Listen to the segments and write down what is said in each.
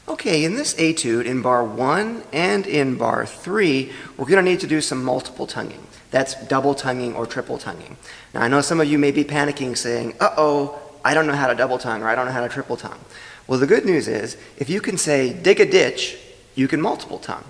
Okay, in this etude, in bar 1 and in bar 3, we're going to need to do some multiple tonguing. That's double tonguing or triple tonguing. Now I know some of you may be panicking saying, uh-oh, I don't know how to double tongue or I don't know how to triple tongue. Well, the good news is, if you can say dig a ditch, you can multiple tongue.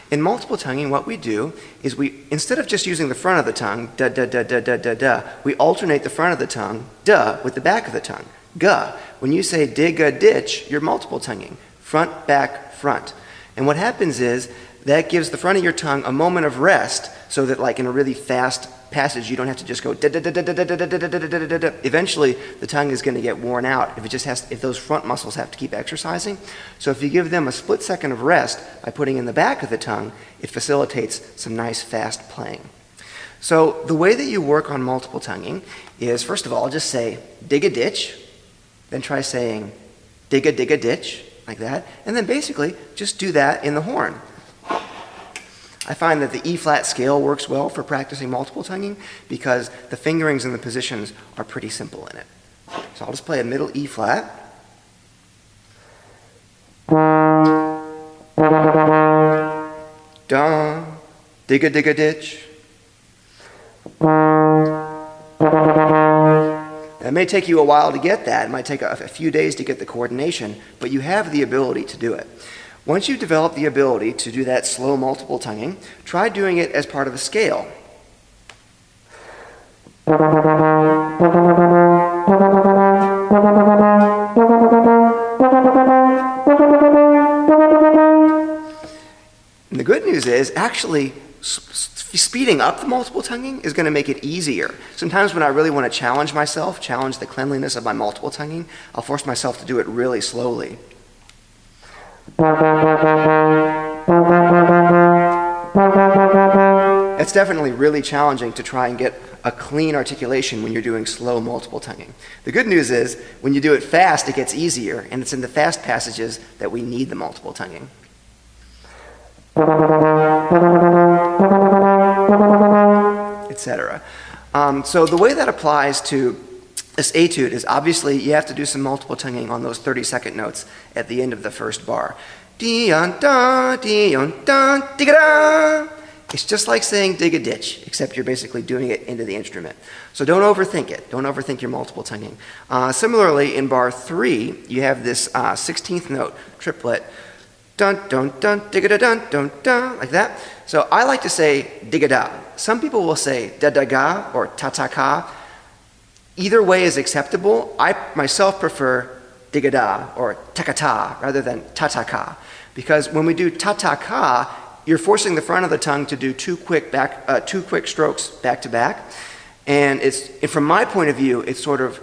In multiple tonguing, what we do is instead of just using the front of the tongue, da da da da da da da, we alternate the front of the tongue, da, with the back of the tongue, ga. When you say dig a ditch, you're multiple tonguing. Front, back, front. And what happens is that gives the front of your tongue a moment of rest so that like in a really fast passage you don't have to just go da da da da da da da da da da da da. Eventually the tongue is going to get worn out if those front muscles have to keep exercising. So if you give them a split second of rest by putting in the back of the tongue, it facilitates some nice fast playing. So the way that you work on multiple tonguing is, first of all, just say dig a ditch, then try saying dig a ditch, like that, and then basically just do that in the horn. I find that the E-flat scale works well for practicing multiple tonguing because the fingerings and the positions are pretty simple in it. So I'll just play a middle E-flat. Da, dig a ditch. It may take you a while to get that. It might take a few days to get the coordination, but you have the ability to do it. Once you develop the ability to do that slow multiple tonguing, try doing it as part of a scale. And the good news is, actually, speeding up the multiple tonguing is going to make it easier. Sometimes when I really want to challenge myself, challenge the cleanliness of my multiple tonguing, I'll force myself to do it really slowly. It's definitely really challenging to try and get a clean articulation when you're doing slow multiple tonguing. The good news is, when you do it fast, it gets easier, and it's in the fast passages that we need the multiple tonguing. Etc. So the way that applies to this etude is, obviously you have to do some multiple tonguing on those 30-second notes at the end of the first bar. Di-on-da, dig-a-da. It's just like saying dig a ditch, except you're basically doing it into the instrument. So don't overthink it. Don't overthink your multiple tonguing. Similarly, in bar 3, you have this 16th note triplet. Dun dun dun digga dun dun dun, like that. So I like to say digga da. Some people will say da da ga or ta ta ka. Either way is acceptable. I myself prefer digga da or ta ta rather than ta ta ka, because when we do ta ta ka, you're forcing the front of the tongue to do two quick strokes back to back, and from my point of view, it sort of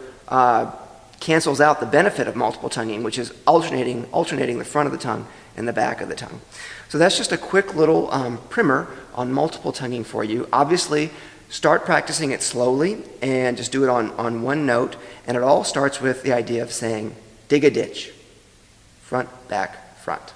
cancels out the benefit of multiple tonguing, which is alternating the front of the tongue and the back of the tongue. So that's just a quick little primer on multiple tonguing for you. Obviously, start practicing it slowly and just do it on one note, and it all starts with the idea of saying dig a ditch, front, back, front.